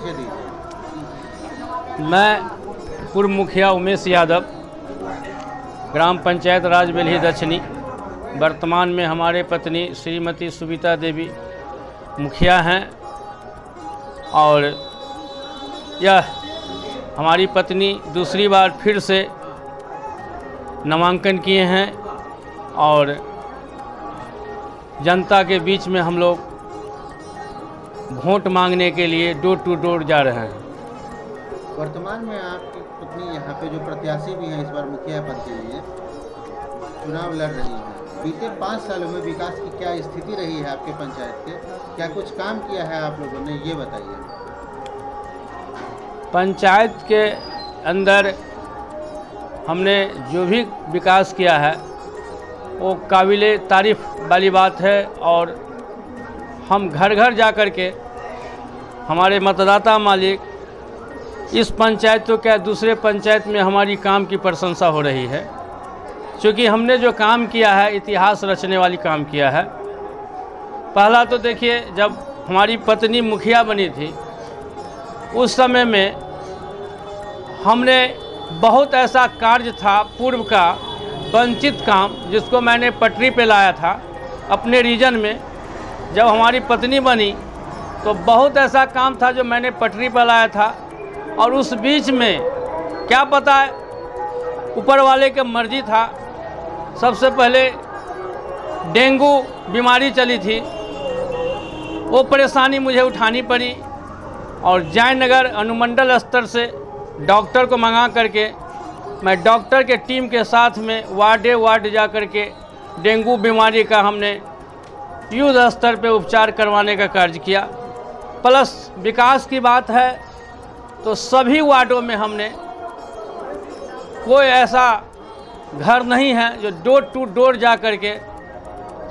परिचय दीजिए। मैं पूर्व मुखिया उमेश यादव, ग्राम पंचायत राज बेल्ही दक्षिणी। वर्तमान में हमारे पत्नी श्रीमती सुविता देवी मुखिया हैं और यह हमारी पत्नी दूसरी बार फिर से नामांकन किए हैं और जनता के बीच में हम लोग वोट मांगने के लिए डोर टू डोर जा रहे हैं। वर्तमान में आपकी पत्नी यहाँ पे जो प्रत्याशी भी हैं इस बार मुखिया पद के लिए चुनाव लड़ रही हैं। बीते 5 सालों में विकास की क्या स्थिति रही है आपके पंचायत के? क्या कुछ काम किया है आप लोगों ने, ये बताइए। पंचायत के अंदर हमने जो भी विकास किया है वो काबिले तारीफ़ वाली बात है और हम घर घर जा कर के हमारे मतदाता मालिक इस पंचायत तो क्या दूसरे पंचायत में हमारी काम की प्रशंसा हो रही है, क्योंकि हमने जो काम किया है इतिहास रचने वाली काम किया है। पहला तो देखिए, जब हमारी पत्नी मुखिया बनी थी उस समय में हमने बहुत ऐसा कार्य था पूर्व का वंचित काम जिसको मैंने पटरी पे लाया था अपने रीजन में। जब हमारी पत्नी बनी तो बहुत ऐसा काम था जो मैंने पटरी पर लाया था और उस बीच में क्या पता है ऊपर वाले की मर्जी था। सबसे पहले डेंगू बीमारी चली थी, वो परेशानी मुझे उठानी पड़ी और जयनगर अनुमंडल स्तर से डॉक्टर को मंगा करके मैं डॉक्टर के टीम के साथ में वार्ड जा कर के डेंगू बीमारी का हमने युद्ध स्तर पे उपचार करवाने का कार्य किया। प्लस विकास की बात है तो सभी वार्डों में हमने कोई ऐसा घर नहीं है जो डोर टू डोर जा कर के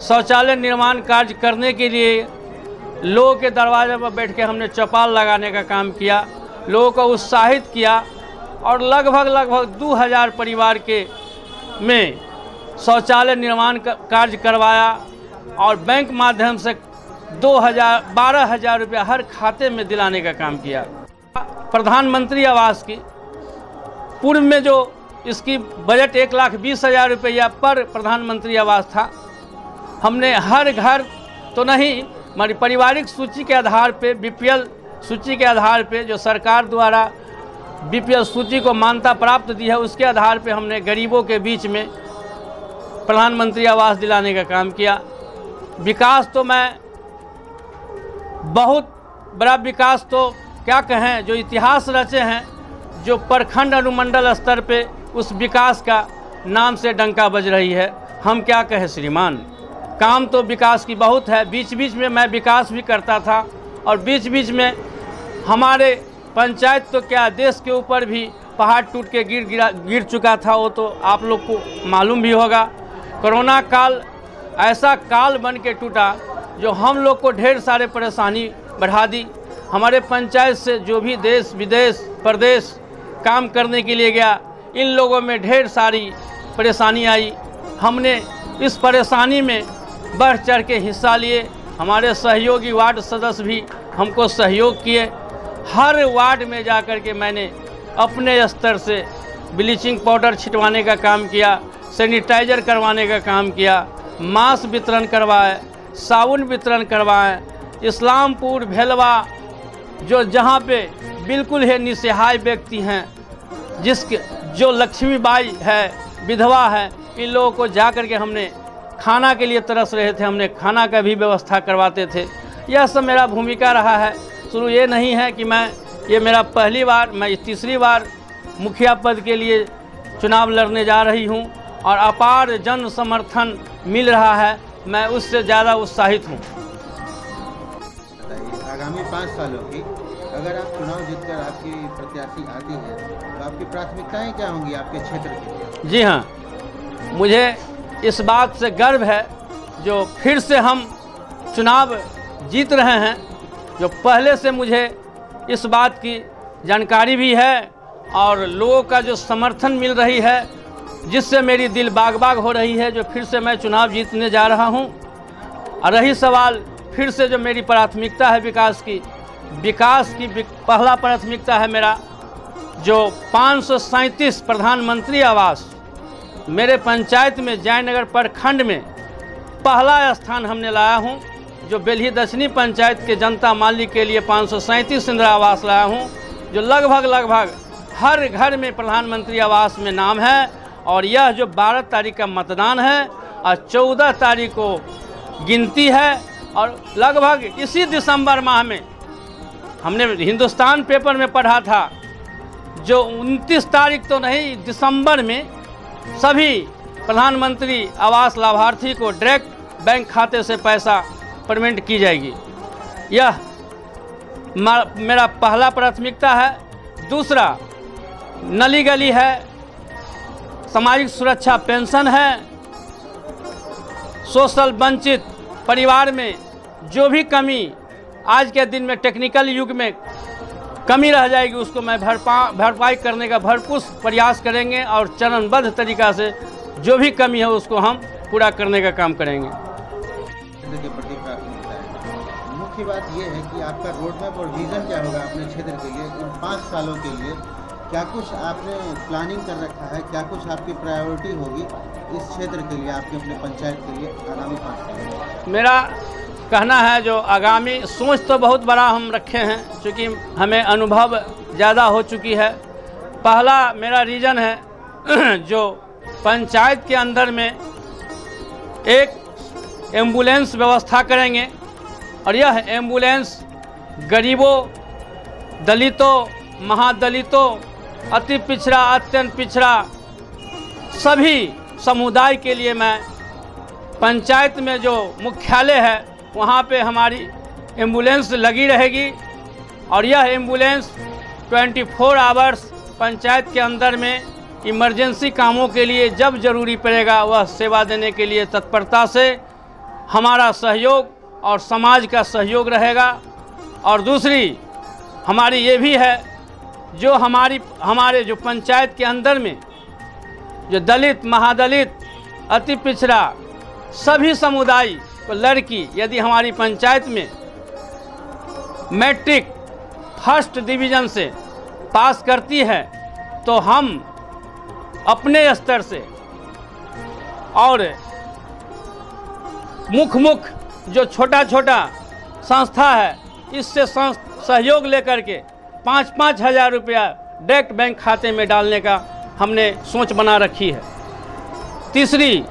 शौचालय निर्माण कार्य करने के लिए लोगों के दरवाजे पर बैठ के हमने चौपाल लगाने का काम किया, लोगों को उत्साहित किया और लगभग 2000 परिवार के में शौचालय निर्माण कार्य करवाया और बैंक माध्यम से 12,000 रुपया हर खाते में दिलाने का काम किया। प्रधानमंत्री आवास की पूर्व में जो इसकी बजट 1,20,000 रुपया पर प्रधानमंत्री आवास था, हमने हर घर तो नहीं, हमारी पारिवारिक सूची के आधार पे बीपीएल सूची के आधार पे जो सरकार द्वारा बीपीएल सूची को मान्यता प्राप्त दी है उसके आधार पे हमने गरीबों के बीच में प्रधानमंत्री आवास दिलाने का काम किया। विकास तो मैं बहुत बड़ा विकास तो क्या कहें, जो इतिहास रचे हैं, जो प्रखंड अनुमंडल स्तर पे उस विकास का नाम से डंका बज रही है। हम क्या कहें श्रीमान, काम तो विकास की बहुत है। बीच बीच में मैं विकास भी करता था और बीच बीच में हमारे पंचायत तो क्या देश के ऊपर भी पहाड़ टूट के गिर चुका था, वो तो आप लोग को मालूम भी होगा। कोरोना काल ऐसा काल बन के टूटा जो हम लोग को ढेर सारे परेशानी बढ़ा दी। हमारे पंचायत से जो भी देश विदेश प्रदेश काम करने के लिए गया, इन लोगों में ढेर सारी परेशानी आई। हमने इस परेशानी में बढ़ चढ़ के हिस्सा लिए। हमारे सहयोगी वार्ड सदस्य भी हमको सहयोग किए। हर वार्ड में जा कर के मैंने अपने स्तर से ब्लीचिंग पाउडर छिटवाने का काम किया, सैनिटाइजर करवाने का काम किया, मास्क वितरण करवाए, साबुन वितरण करवाएं। इस्लामपुर भेलवा जहाँ पे बिल्कुल है निसहाय व्यक्ति हैं, जो लक्ष्मीबाई है, विधवा है, इन लोगों को जा कर के हमने खाना के लिए तरस रहे थे, हमने खाना का भी व्यवस्था करवाते थे। यह सब मेरा भूमिका रहा है। शुरू ये नहीं है कि ये मेरा पहली बार, मैं तीसरी बार मुखिया पद के लिए चुनाव लड़ने जा रही हूं और अपार जन समर्थन मिल रहा है। मैं उससे ज़्यादा उत्साहित हूं। आगामी 5 सालों की अगर आप चुनाव जीतकर आपकी प्रत्याशी आती है तो आपकी प्राथमिकताएं क्या होंगी आपके क्षेत्र की? जी हाँ, मुझे इस बात से गर्व है जो फिर से हम चुनाव जीत रहे हैं। जो पहले से मुझे इस बात की जानकारी भी है और लोगों का जो समर्थन मिल रही है, जिससे मेरी दिल बाग बाग हो रही है, जो फिर से मैं चुनाव जीतने जा रहा हूं। और रही सवाल फिर से जो मेरी प्राथमिकता है विकास की, विकास की पहला प्राथमिकता है मेरा, जो 537 प्रधानमंत्री आवास मेरे पंचायत में जयनगर प्रखंड में पहला स्थान हमने लाया हूं। जो बेल्ही दक्षिणी पंचायत के जनता माली के लिए 537 इंदिरा आवास लाया हूं, जो लगभग हर घर में प्रधानमंत्री आवास में नाम है। और यह जो 12 तारीख का मतदान है और 14 तारीख को गिनती है, और लगभग इसी दिसंबर माह में हमने हिंदुस्तान पेपर में पढ़ा था, जो 29 तारीख तो नहीं, दिसंबर में सभी प्रधानमंत्री आवास लाभार्थी को डायरेक्ट बैंक खाते से पैसा पेमेंट की जाएगी। यह मेरा पहला प्राथमिकता है। दूसरा, नली गली है, सामाजिक सुरक्षा पेंशन है, सोशल वंचित परिवार में जो भी कमी आज के दिन में टेक्निकल युग में कमी रह जाएगी, उसको मैं भरपाई करने का भरपूर प्रयास करेंगे और चरणबद्ध तरीक़ा से जो भी कमी है उसको हम पूरा करने का काम करेंगे। के प्रति प्राथमिकता है। मुख्य बात यह है कि आपका रोड मैप और विज़न क्या होगा अपने क्षेत्र के लिए इन 5 सालों के लिए? क्या कुछ आपने प्लानिंग कर रखा है? क्या कुछ आपकी प्रायोरिटी होगी इस क्षेत्र के लिए, आपके अपने पंचायत के लिए आगामी 5 साल में? मेरा कहना है, जो आगामी सोच तो बहुत बड़ा हम रखे हैं, क्योंकि हमें अनुभव ज़्यादा हो चुकी है। पहला मेरा रीजन है जो पंचायत के अंदर में एक एम्बुलेंस व्यवस्था करेंगे, और यह एम्बुलेंस गरीबों, दलितों, महादलितों, अति पिछड़ा, अत्यंत पिछड़ा सभी समुदाय के लिए मैं पंचायत में जो मुख्यालय है वहाँ पे हमारी एम्बुलेंस लगी रहेगी। और यह एम्बुलेंस 24 आवर्स पंचायत के अंदर में इमरजेंसी कामों के लिए जब ज़रूरी पड़ेगा वह सेवा देने के लिए तत्परता से हमारा सहयोग और समाज का सहयोग रहेगा। और दूसरी हमारी ये भी है, जो हमारे जो पंचायत के अंदर में जो दलित, महादलित, अति पिछड़ा सभी समुदाय को लड़की यदि हमारी पंचायत में मैट्रिक फर्स्ट डिवीज़न से पास करती है तो हम अपने स्तर से और मुख जो छोटा संस्था है इससे सहयोग लेकर के 5-5 हज़ार रुपया डायरेक्ट बैंक खाते में डालने का हमने सोच बना रखी है। तीसरी,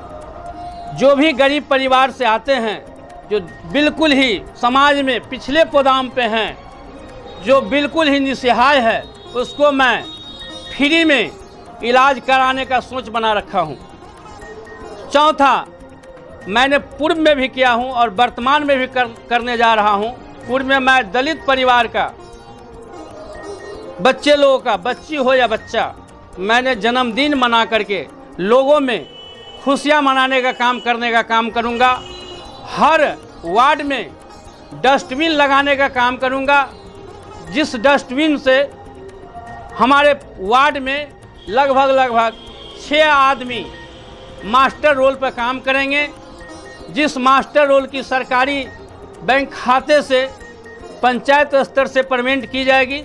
जो भी गरीब परिवार से आते हैं, जो बिल्कुल ही समाज में पिछले पदाम पे हैं, जो बिल्कुल ही निसहाय है, उसको मैं फ्री में इलाज कराने का सोच बना रखा हूँ। चौथा, मैंने पूर्व में भी किया हूँ और वर्तमान में भी करने जा रहा हूँ। पूर्व में मैं दलित परिवार का, बच्चे लोगों का, बच्ची हो या बच्चा, मैंने जन्मदिन मना करके लोगों में खुशियाँ मनाने का काम करने का काम करूँगा। हर वार्ड में डस्टबिन लगाने का काम करूँगा, जिस डस्टबिन से हमारे वार्ड में लगभग 6 आदमी मास्टर रोल पर काम करेंगे, जिस मास्टर रोल की सरकारी बैंक खाते से पंचायत स्तर से पेमेंट की जाएगी,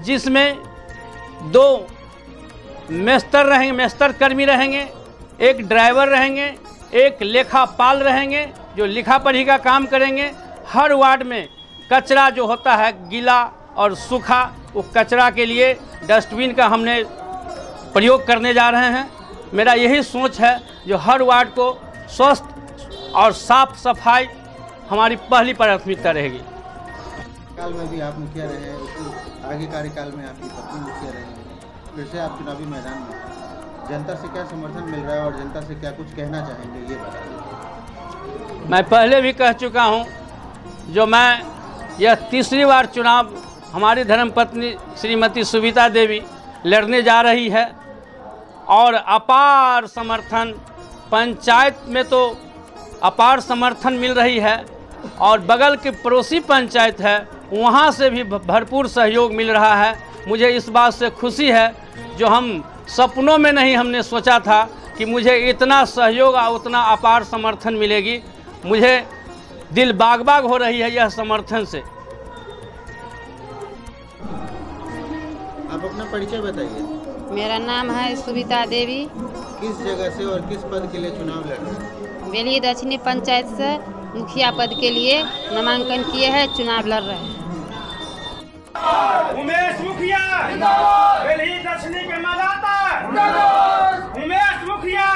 जिसमें 2 मेस्तर कर्मी रहेंगे, एक ड्राइवर रहेंगे, एक लेखापाल रहेंगे जो लिखा पढ़ी का काम करेंगे। हर वार्ड में कचरा जो होता है गीला और सूखा, वो कचरा के लिए डस्टबिन का हमने प्रयोग करने जा रहे हैं। मेरा यही सोच है, जो हर वार्ड को स्वस्थ और साफ सफाई हमारी पहली प्राथमिकता रहेगी। काल में भी आप मुखिया रहे हैं, उसके आगे कार्यकाल में आपकी पत्नी मुखिया रही हैं, फिर से आप चुनावी मैदान में, जनता से क्या समर्थन मिल रहा है और जनता से क्या कुछ कहना चाहेंगे, ये बताइए। मैं पहले भी कह चुका हूँ, जो मैं यह तीसरी बार चुनाव हमारी धर्मपत्नी श्रीमती सुविता देवी लड़ने जा रही है, और अपार समर्थन पंचायत में तो अपार समर्थन मिल रही है, और बगल के पड़ोसी पंचायत है वहाँ से भी भरपूर सहयोग मिल रहा है। मुझे इस बात से खुशी है, जो हम सपनों में नहीं हमने सोचा था कि मुझे इतना सहयोग और उतना अपार समर्थन मिलेगी। मुझे दिल बाग बाग हो रही है यह समर्थन से। आप अपना परिचय बताइए। मेरा नाम है सुविता देवी। किस जगह से और किस पद के लिए चुनाव लड़ रहे हैं? बेली दक्षिणी पंचायत से मुखिया पद के लिए नामांकन किए हैं, चुनाव लड़ रहे हैं। उमेश मुखिया बेली दक्षिणी के मतदाता उमेश मुखिया